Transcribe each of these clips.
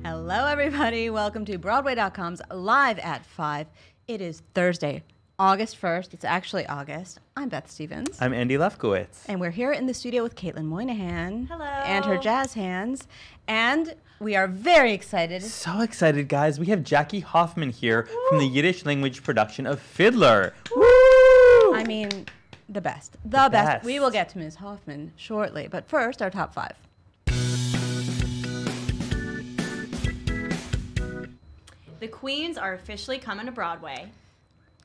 Hello, everybody. Welcome to Broadway.com's Live at 5. It is Thursday, August 1st. It's actually August. I'm Beth Stevens. I'm Andy Lefkowitz. And we're here in the studio with Caitlin Moynihan. Hello. And her jazz hands. And we are very excited. So excited, guys. We have Jackie Hoffman here from the Yiddish language production of Fiddler. Woo! I mean, the best. The best. We will get to Ms. Hoffman shortly. But first, our top 5. The Queens are officially coming to Broadway.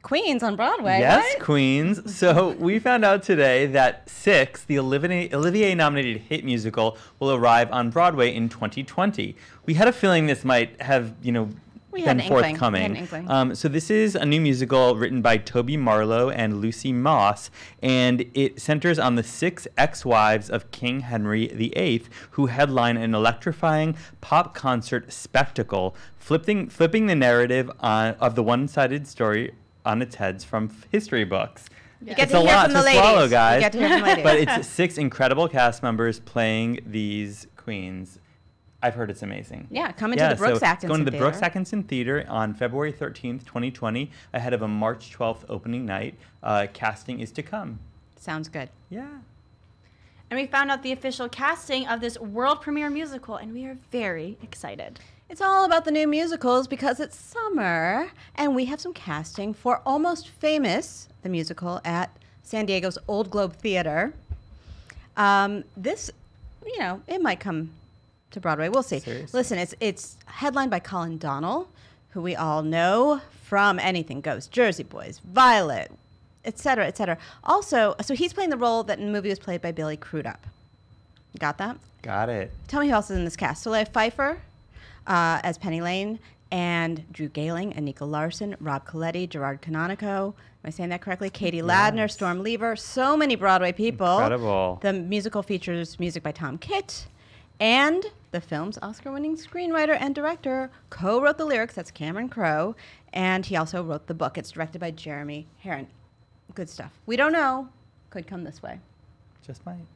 Queens on Broadway. Yes, right? Queens. So we found out today that Six, the Olivier-nominated hit musical, will arrive on Broadway in 2020. We had a feeling this might have, been forthcoming. So this is a new musical written by Toby Marlowe and Lucy Moss, and it centers on the 6 ex-wives of King Henry VIII, who headline an electrifying pop concert spectacle, flipping the narrative of the one-sided story on its heads from history books. You get It's to a hear lot from to the ladies. swallow, guys. You get to hear from ladies. But it's 6 incredible cast members playing these queens. I've heard it's amazing. Yeah, coming to the Brooks Atkinson Going to the Theater. Brooks Atkinson Theater on February 13th, 2020, ahead of a March 12th opening night. Casting is to come. Sounds good. Yeah. And we found out the official casting of this world premiere musical, and we are very excited. It's all about the new musicals because it's summer, and we have some casting for Almost Famous, the musical at San Diego's Old Globe Theater. This, it might come to Broadway. We'll see. Seriously? Listen, it's headlined by Colin Donnell, who we all know from Anything Goes, Jersey Boys, Violet, et cetera, et cetera. Also, so he's playing the role that in the movie was played by Billy Crudup. Got that? Got it. Tell me who else is in this cast. Soleil Pfeiffer as Penny Lane, and Drew Gehling, Anika Larson, Rob Coletti, Gerard Canonico. Am I saying that correctly? Katie Ladner, Storm Lever. So many Broadway people. Incredible. The musical features music by Tom Kitt. And the film's Oscar-winning screenwriter and director co-wrote the lyrics. That's Cameron Crowe. And he also wrote the book. It's directed by Jeremy Herron. Good stuff. We don't know. Could come this way. Just might.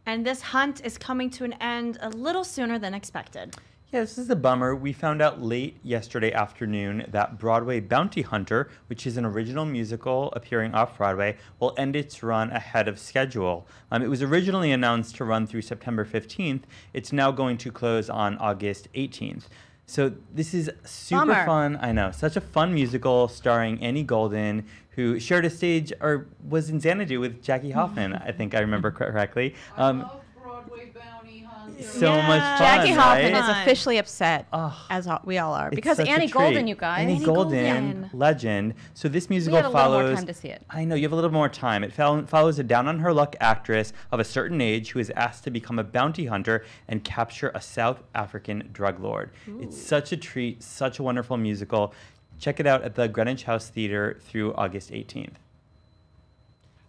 And this hunt is coming to an end a little sooner than expected. Yeah, this is a bummer. We found out late yesterday afternoon that Broadway Bounty Hunter, which is an original musical appearing off-Broadway, will end its run ahead of schedule. It was originally announced to run through September 15th. It's now going to close on August 18th. So this is super fun. I know. Such a fun musical starring Annie Golden, who shared a stage or was in Xanadu with Jackie Hoffman, I think I remember correctly. I love Broadway Bounty Hunt. So much fun, Jackie Hoffman right? is officially upset, Oh, as we all are, it's because such a Annie treat. Golden, you guys. Annie Golden, legend. So this We musical had a little follows. more time to see it. I know, you have a little more time. It follows a down-on-her-luck actress of a certain age who is asked to become a bounty hunter and capture a South African drug lord. Ooh. It's such a treat, such a wonderful musical. Check it out at the Greenwich House Theater through August 18th.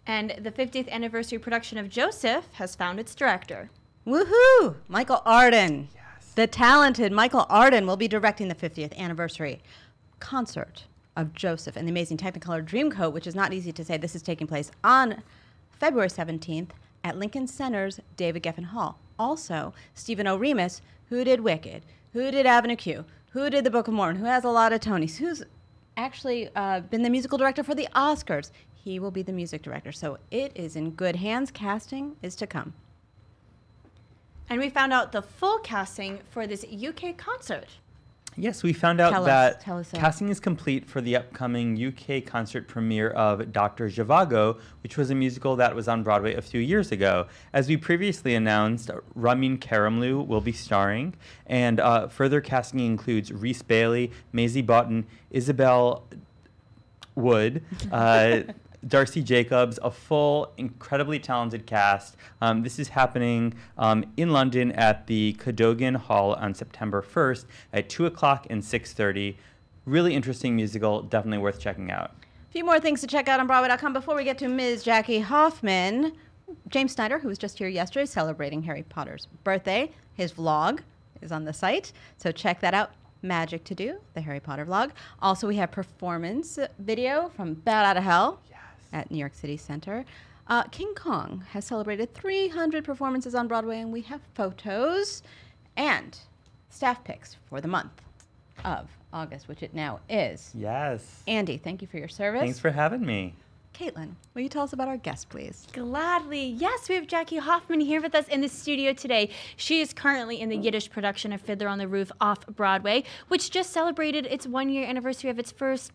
And the 50th anniversary production of Joseph has found its director. Woohoo! Michael Arden. Yes. The talented Michael Arden will be directing the 50th anniversary concert of Joseph and the Amazing Technicolor Dreamcoat, which is not easy to say. This is taking place on February 17th at Lincoln Center's David Geffen Hall. Also, Stephen O. Remus, who did Wicked, who did Avenue Q, who did The Book of Mormon, who has a lot of Tonys, who's actually been the musical director for the Oscars. He will be the music director. So it is in good hands. Casting is to come. And we found out the full casting for this UK concert. Yes, we found out Tell that us. casting is complete for the upcoming UK concert premiere of Dr. Zhivago, which was a musical that was on Broadway a few years ago. As we previously announced, Ramin Karimloo will be starring, and further casting includes Rhys Bailey, Maisie Boughton, Isabel Wood, Darcy Jacobs, a full, incredibly talented cast. This is happening in London at the Cadogan Hall on September 1st at 2 o'clock and 6:30. Really interesting musical, definitely worth checking out. A few more things to check out on Broadway.com before we get to Ms. Jackie Hoffman. James Snyder, who was just here yesterday celebrating Harry Potter's birthday, his vlog is on the site, so check that out. Magic to Do, the Harry Potter vlog. Also, we have performance video from Bat Out of Hell at New York City Center. King Kong has celebrated 300 performances on Broadway, and we have photos. And staff picks for the month of August, which it now is. Yes. Andy, thank you for your service. Thanks for having me. Caitlin, will you tell us about our guest, please? Gladly. Yes, we have Jackie Hoffman here with us in the studio today. She is currently in the Yiddish production of Fiddler on the Roof off Broadway, which just celebrated its 1-year anniversary of its first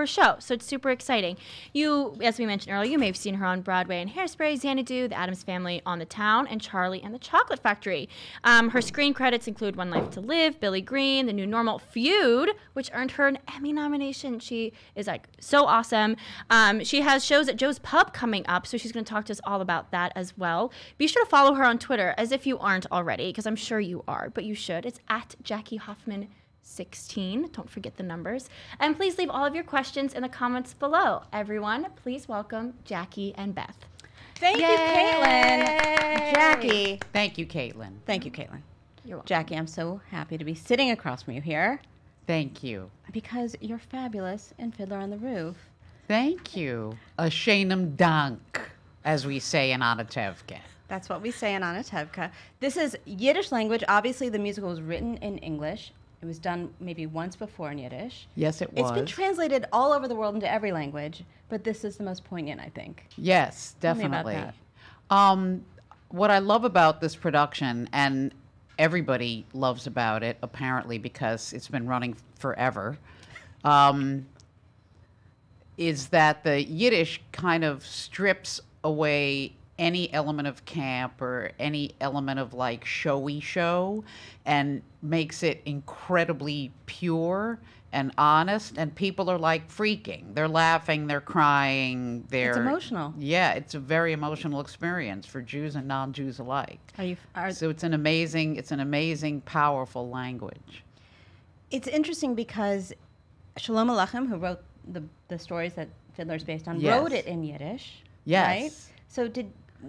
show. So it's super exciting. You, as we mentioned earlier, you may have seen her on Broadway in Hairspray, Xanadu, The Addams Family on the Town, and Charlie and the Chocolate Factory. Her screen credits include One Life to Live, Billy Green, The New Normal, Feud, which earned her an Emmy nomination. She is like so awesome. She has shows at Joe's Pub coming up, so she's going to talk to us all about that as well. Be sure to follow her on Twitter, as if you aren't already, because I'm sure you are, but you should. It's at Jackie Hoffman 16. Don't forget the numbers. And please leave all of your questions in the comments below. Everyone, please welcome Jackie and Beth. Thank you, Caitlin. Jackie. Thank you, Caitlin. Thank you, Caitlin. You're welcome. Jackie, I'm so happy to be sitting across from you here Thank you. because you're fabulous in Fiddler on the Roof. Thank you. A Shanum Dank, as we say in Anatevka. That's what we say in Anatevka. This is Yiddish language. Obviously, the musical was written in English. It was done maybe once before in Yiddish. Yes, it was. It's been translated all over the world into every language, but this is the most poignant, I think. Yes, Tell me about definitely. that. What I love about this production, and everybody loves about it, apparently, because it's been running forever, is that the Yiddish kind of strips away any element of camp or any element of like showy show and makes it incredibly pure and honest, and people are like freaking. They're laughing, they're crying, they're... It's emotional. Yeah, it's a very emotional experience for Jews and non-Jews alike. So it's an amazing, powerful language. It's interesting because Shalom Aleichem, who wrote the stories that Fiddler's based on, Yes. wrote it in Yiddish. Yes. Right? So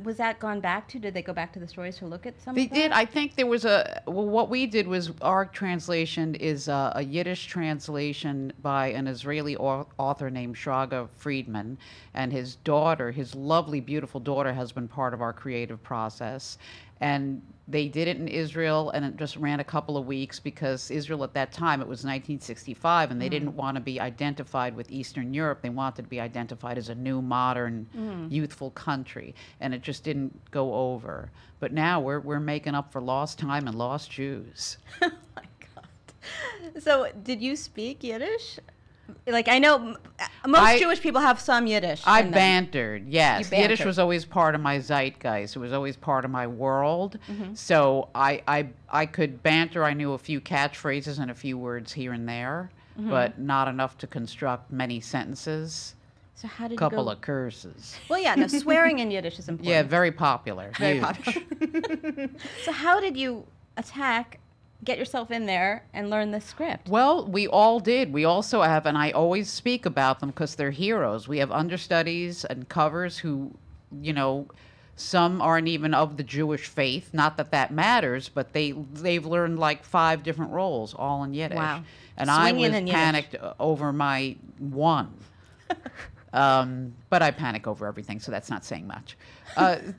was that gone back to? Did they go back to the stories to look at some They of that? did. I think there was what we did was our translation is a Yiddish translation by an Israeli author named Shraga Friedman, and his daughter, his lovely, beautiful daughter, has been part of our creative process. And they did it in Israel, and it just ran a couple of weeks because Israel at that time, it was 1965, and they didn't want to be identified with Eastern Europe. They wanted to be identified as a new, modern, youthful country, and it just didn't go over. But now we're making up for lost time and lost Jews. Oh my God. So did you speak Yiddish? Like, I know most Jewish people have some Yiddish. I in them. bantered, yes. You Yiddish bantered. was always part of my zeitgeist. It was always part of my world. So I could banter. I knew a few catchphrases and a few words here and there, but not enough to construct many sentences. So how did Couple you go? of curses. Well, yeah, no, swearing in Yiddish is important. Yeah, very popular. Very huge. popular. So how did you get yourself in there and learn the script? Well, we all did. We also have, and I always speak about them because they're heroes. We have understudies and covers who, you know, some aren't even of the Jewish faith. Not that that matters, but they've learned like 5 different roles, all in Yiddish. Wow. And I Swinging was in Yiddish. panicked over my one. But I panic over everything, so that's not saying much.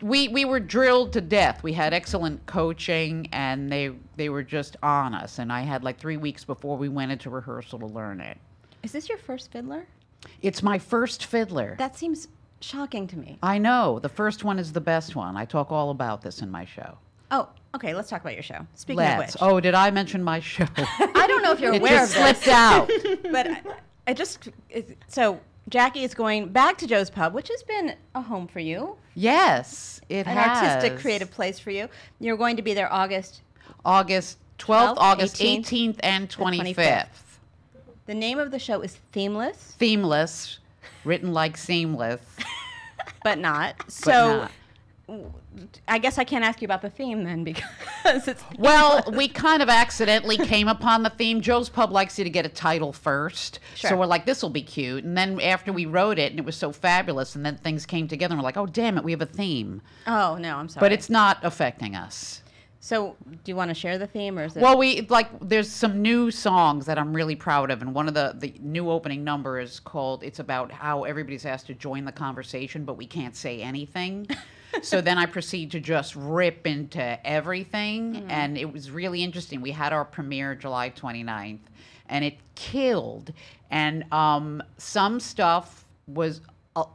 We were drilled to death. We had excellent coaching, and they were just on us. And I had like 3 weeks before we went into rehearsal to learn it. Is this your first Fiddler? It's my first Fiddler. That seems shocking to me. I know. The first one is the best one. I talk all about this in my show. Oh, okay, let's talk about your show. Speaking of which. Oh, did I mention my show? I don't know if you're It aware just of this. slipped out. But so Jackie is going back to Joe's Pub, which has been a home for you, Yes, it an has. artistic, creative place for you. You're going to be there August 12th, 12th, August 18th, 18th, and 25th. 25th. The name of the show is Themeless, Themeless, written like seamless. but not. So not. I guess I can't ask you about the theme then because it's Well, we kind of accidentally came upon the theme. Joe's Pub likes you to get a title first. Sure. So we're like, this will be cute. And then after we wrote it, and it was so fabulous, and then things came together, and we're like, oh, damn it, we have a theme. Oh, no, I'm sorry. But it's not affecting us. So do you want to share the theme or is it? Well, there's some new songs that I'm really proud of, and one of the new opening number is called, it's about how everybody's asked to join the conversation, but we can't say anything. So then I proceed to just rip into everything. And it was really interesting. We had our premiere July 29th, and it killed. And some stuff was,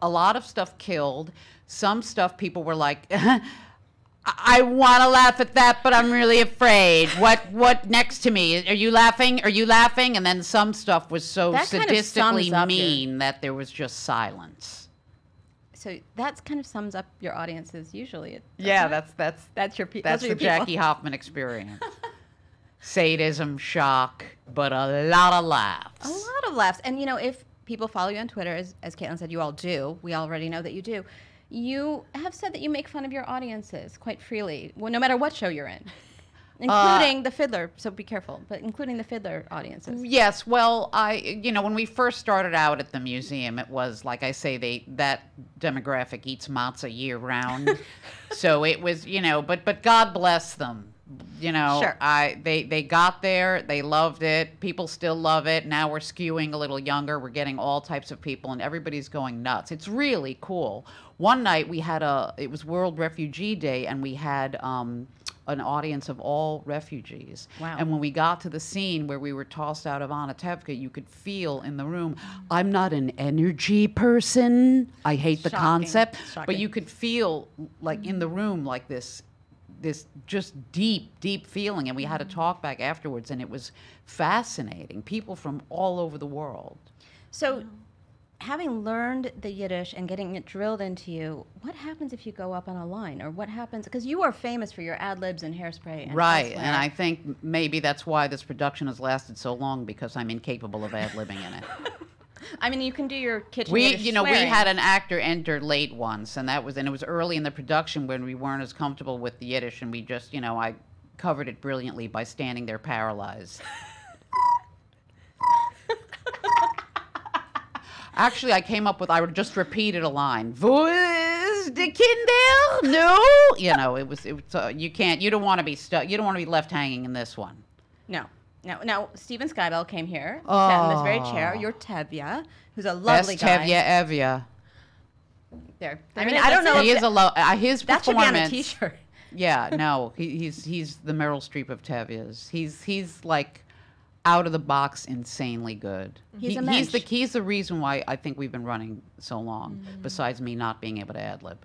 a lot of stuff killed. Some stuff people were like, I want to laugh at that, but I'm really afraid. What next to me? Are you laughing? Are you laughing? And then some stuff was so That kind of sadistically sums up mean that there was just silence. So that kind of sums up your audiences usually. Yeah, doesn't it? that's your that's those are the your people. Jackie Hoffman experience. Sadism, shock, but a lot of laughs. A lot of laughs. And, if people follow you on Twitter, as Caitlin said, you all do. We already know that you do. You have said that you make fun of your audiences quite freely, well, no matter what show you're in, including the Fiddler. So be careful, but including the Fiddler audiences. Yes, well, when we first started out at the museum, it was like I say, that demographic eats matzah year round. So it was, but God bless them. Sure. They got there, they loved it. People still love it. Now we're skewing a little younger. We're getting all types of people, and everybody's going nuts. It's really cool. One night we had it was World Refugee Day, and we had an audience of all refugees. Wow. And when we got to the scene where we were tossed out of Anatevka, you could feel in the room, I'm not an energy person. I hate the Shocking. concept. But Shocking. you could feel, like, in the room, like this just deep feeling. And we had a talk back afterwards, and it was fascinating. People from all over the world. So, having learned the Yiddish and getting it drilled into you, what happens if you go up on a line? Or what happens? Because you are famous for your Adlibs and Hairspray. And Right, elsewhere. and I think maybe that's why this production has lasted so long, because I'm incapable of ad-libbing in it. I mean, you can do your kitchen We Yiddish we swearing. had an actor enter late once, and it was early in the production when we weren't as comfortable with the Yiddish, and we just, I covered it brilliantly by standing there paralyzed. Actually, I would just repeated a line. Wo ist die Kinder? No, it was you don't want to be stuck. You don't want to be left hanging in this one. No. Now, Stephen Skybell came here, sat in this very chair. You're Tevye, who's a lovely guy. Tevye Evya. There. I I mean, mean, I don't know He if is his that should be on a performance. T-shirt. Yeah, no, he's the Meryl Streep of Tevye's. He's like out of the box, insanely good. He's a he's mensch. the reason why I think we've been running so long. Besides me not being able to ad lib.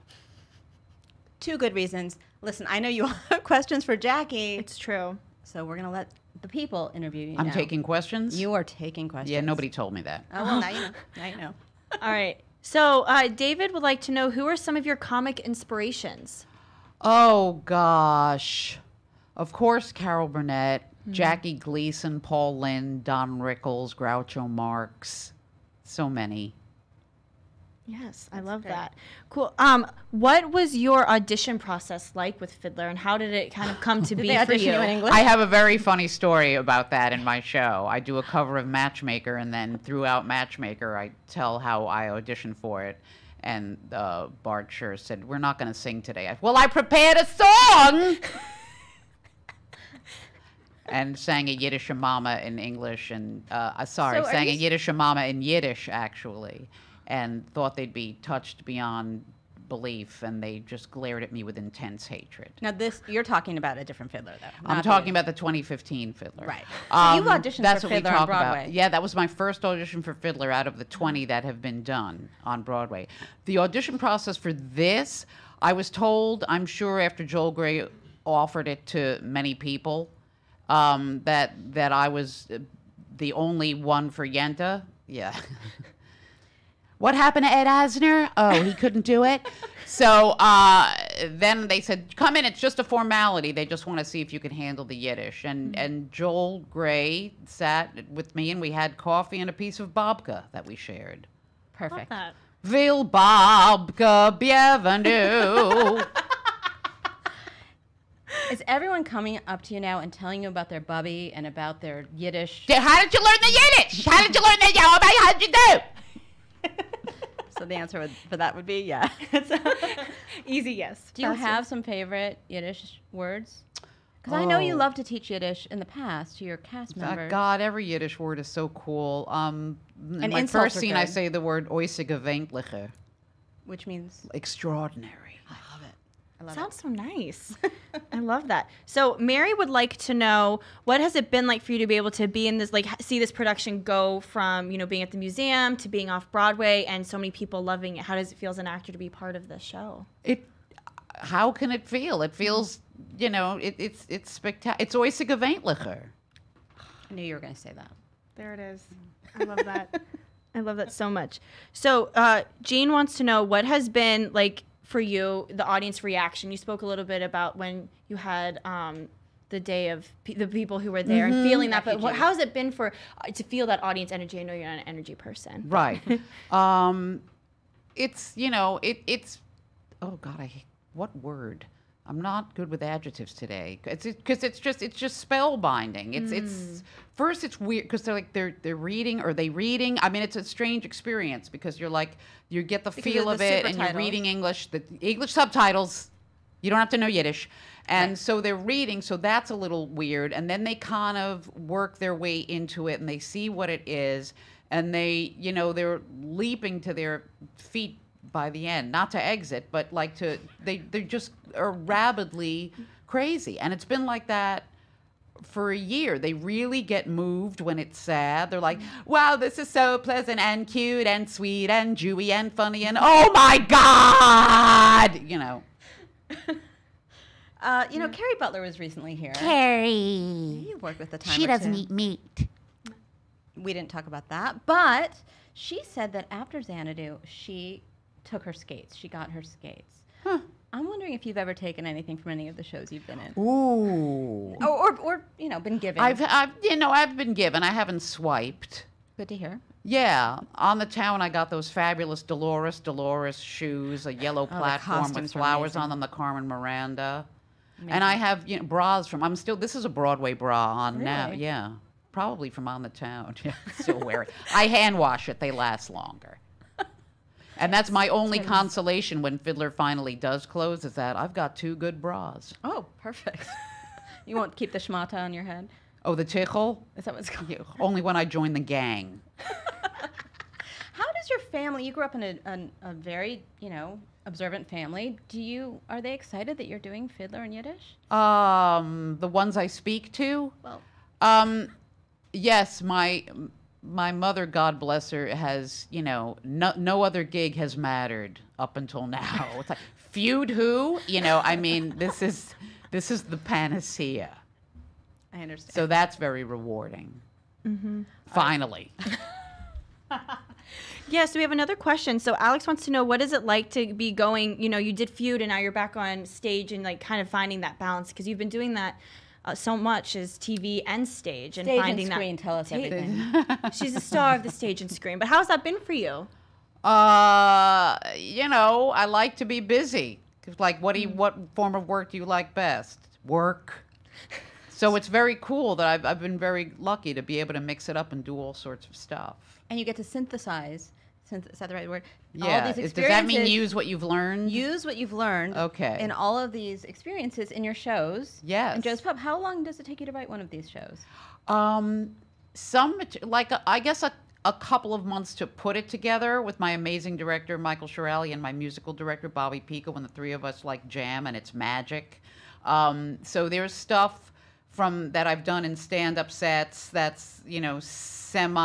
Two good reasons. Listen, I know you all have questions for Jackie, It's true. so we're gonna let the people interview you. I'm now. taking questions. You are taking questions. Yeah, nobody told me that. Oh well, now you know. Now you know. All right. So David would like to know, who are some of your comic inspirations? Oh gosh, of course Carol Burnett, Jackie Gleason, Paul Lynde, Don Rickles, Groucho Marx, so many. Yes, I love great. that. Cool. What was your audition process like with Fiddler, and how did it kind of come to Did be they for audition you? you in English? I have a very funny story about that in my show. I do a cover of Matchmaker, and then throughout Matchmaker, I tell how I auditioned for it. And Bart Schur said, "We're not going to sing today." Well, I prepared a song! And sang a Yiddish mama in English, and So are sang a you Yiddish mama in Yiddish, actually, and thought they'd be touched beyond belief, and they just glared at me with intense hatred. Now you're talking about a different Fiddler, though. I'm not talking about the 2015 Fiddler. Right. So you've auditioned that's for what we Fiddler on talk about. Broadway. Yeah, that was my first audition for Fiddler out of the 20 that have been done on Broadway. The audition process for this, I was told, I'm sure after Joel Grey offered it to many people, that I was the only one for Yente. Yeah. What happened to Ed Asner? Oh, he couldn't do it. So then they said, come in, it's just a formality. They just want to see if you can handle the Yiddish. And Joel Grey sat with me, and we had coffee and a piece of babka that we shared. Love Perfect. that. Vil babka bienvenue. Is everyone coming up to you now and telling you about their bubby and about their Yiddish? How did you learn the Yiddish? How did you learn the Yiddish? How did you do? So the answer for that would be yeah. Easy yes. Do you have some favorite Yiddish words? Because I know you Oh. love to teach Yiddish in the past to your cast members. God, every Yiddish word is so cool. In my insults first are scene, I good. say the word oisige wendliche, Which means extraordinary. I love it. I love Sounds so nice. I love that. So Mary would like to know, what has it been like for you to be able to be in this, like, see this production go from, being at the museum to being off Broadway and so many people loving it? How does it feel as an actor to be part of the show? How can it feel? It feels, it's spectacular. It's oisig gewöhnlicher. I knew you were going to say that. There it is. I love that. I love that so much. So Jean wants to know, what has been, like, for you, the audience reaction? You spoke a little bit about when you had the day of the people who were there and feeling that, but how has it been for to feel that audience energy? I know you're not an energy person. Right. It's, it's, oh God, what word? I'm not good with adjectives today. Because it's just spellbinding. It's first it's weird because they're reading. I mean, it's a strange experience because you're like, you get the feel of it and you're reading English, the English subtitles. You don't have to know Yiddish. And so they're reading, so that's a little weird. And then they kind of work their way into it and they see what it is. And they, they're leaping to their feet by the end, not to exit, but like they just are rabidly crazy. And it's been like that for a year. They really get moved when it's sad. They're like, wow, this is so pleasant and cute and sweet and Jewy and funny and oh my God, Carrie Butler was recently here. Carrie. You worked with the time. She or doesn't two. eat meat. We didn't talk about that, but she said that after Xanadu, she took her skates. She got her skates. Huh. I'm wondering if you've ever taken anything from any of the shows you've been in. Ooh. Or been given. I've been given. I haven't swiped. Good to hear. Yeah, on the town I got those fabulous Dolores shoes, a yellow platform with costumes were flowers amazing. on them, the Carmen Miranda. And I have bras from, this is a Broadway bra on now, Really? yeah. Probably from on the town. Yeah, still wear it. I hand wash it, they last longer. And that's my only consolation when Fiddler finally does close, is that I've got 2 good bras. Oh, perfect. You won't keep the schmata on your head? Oh, the tichel? Is that what it's called? Yeah, only when I join the gang. How does your family, you grew up in a very, observant family. Are they excited that you're doing Fiddler in Yiddish? The ones I speak to? Well, yes, my mother, God bless her, has, no other gig has mattered up until now. It's like, Feud who? This is the panacea. I understand. So that's very rewarding. Mm-hmm. Finally. Yeah, so we have another question. So Alex wants to know, what is it like to be going, you did Feud and now you're back on stage and like kind of finding that balance, because you've been doing that so much as TV and stage and Stage finding and screen, that. tell us everything. She's a star of the stage and screen. But how's that been for you? I like to be busy. Like, what form of work do you like best? Work. So it's very cool that I've been very lucky to be able to mix it up and do all sorts of stuff. And you get to synthesize. Is that the right word? Yeah. All these Does that mean experiences- use what you've learned? Use what you've learned Okay. in all of these experiences in your shows. Yes. And Joe's Pub. How long does it take you to write one of these shows? I guess a couple of months to put it together with my amazing director, Michael Shirelli, and my musical director, Bobby Pico, when the 3 of us jam and it's magic. So there's stuff from that I've done in stand-up sets that's, from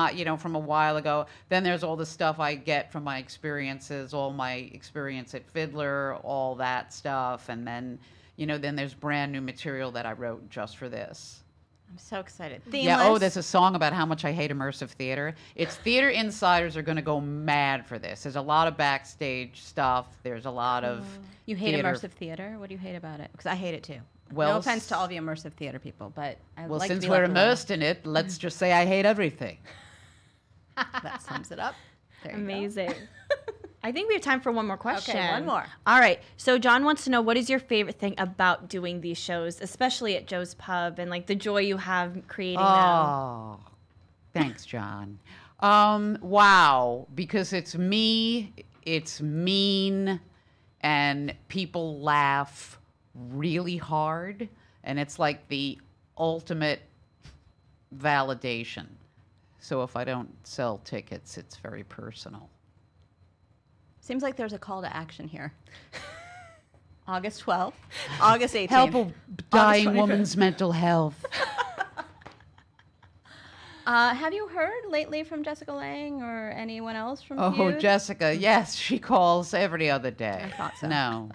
a while ago. Then there's all the stuff I get from my experiences, all my experience at Fiddler, all that stuff. And then, then there's brand new material that I wrote just for this. I'm so excited. Yeah, there's a song about how much I hate immersive theater. It's theater insiders are going to go mad for this. There's a lot of backstage stuff. There's a lot of You hate theater. immersive theater? What do you hate about it? Because I hate it too. Well, no offense to all the immersive theater people, but I Well, like to since be we're left alone. immersed in it, let's just say I hate everything. That sums it up. There you go. Amazing. I think we have time for one more question. Okay, one more. All right. So John wants to know, what is your favorite thing about doing these shows, especially at Joe's Pub, and the joy you have creating them? Oh, thanks, John. Wow, because it's me, it's mean, and people laugh really hard, and it's like the ultimate validation. So if I don't sell tickets, it's very personal. Seems like there's a call to action here. August 12th, August 18th. Help a dying 25th. woman's mental health. Have you heard lately from Jessica Lange or anyone else from Oh, Feud? Jessica, yes, she calls every other day. I thought so. No,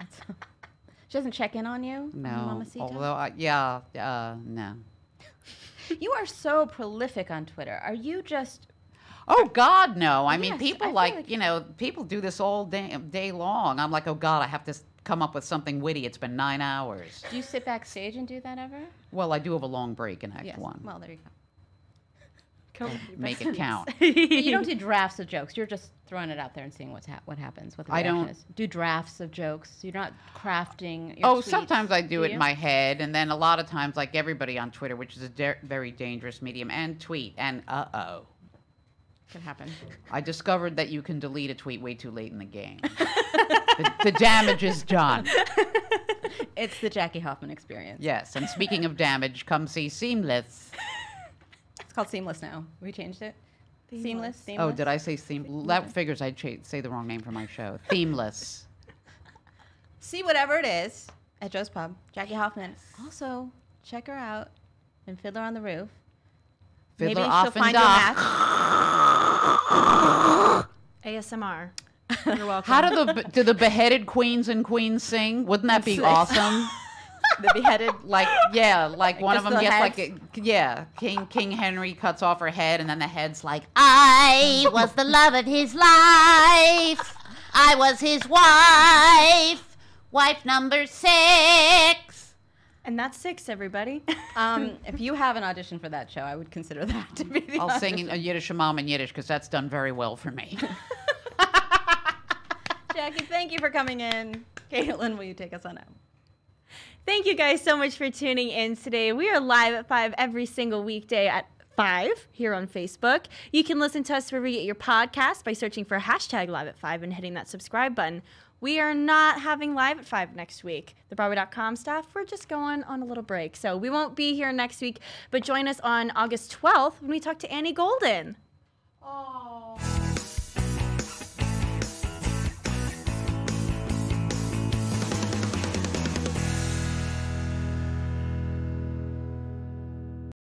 She doesn't check in on you? no. Mamacita? Although, no. You are so prolific on Twitter. Are you just... Oh God, no! I mean, Yes, people I feel like, like- people do this all day long. I'm like, oh God, I have to come up with something witty. It's been 9 hours. Do you sit backstage and do that ever? Well, I do have a long break in Act Yes. One. Well, there you go. Make it count. But you don't do drafts of jokes. You're just throwing it out there and seeing what happens. What the I reaction don't- is. Do drafts of jokes. You're not crafting your Oh, tweets, sometimes I do it you? in my head, and then a lot of times, like everybody on Twitter, which is a very dangerous medium, and tweet, and Could happen. I discovered that you can delete a tweet way too late in the game. The damage is done. It's the Jackie Hoffman experience. Yes, and speaking of damage, come see Seamless. It's called Seamless now. We changed it. Seamless. Oh, did I say Seamless? That figures I'd say the wrong name for my show. Themeless. See whatever it is at Joe's Pub. Jackie Hoffman. Also, check her out in Fiddler on the Roof. Maybe Fiddler she'll off and find you a dock. match. ASMR. You're welcome. How do the beheaded queens and queens sing? Wouldn't that be awesome? The beheaded. Like one of just them the gets heads? King Henry cuts off her head, and then the head's like, I was the love of his life. I was his wife. Wife number 6. And that's 6, everybody. If you have an audition for that show, I would consider that to be the I'll audition. sing a Yiddish mom in Yiddish because that's done very well for me. Jackie, thank you for coming in. Caitlin, will you take us on out? Thank you guys so much for tuning in today. We are live at 5 every single weekday at 5 here on Facebook. You can listen to us wherever you get your podcast by searching for hashtag live at 5 and hitting that subscribe button. We are not having live at 5 next week. The Broadway.com staff, we're just going on a little break. So we won't be here next week, but join us on August 12th when we talk to Annie Golden. Oh.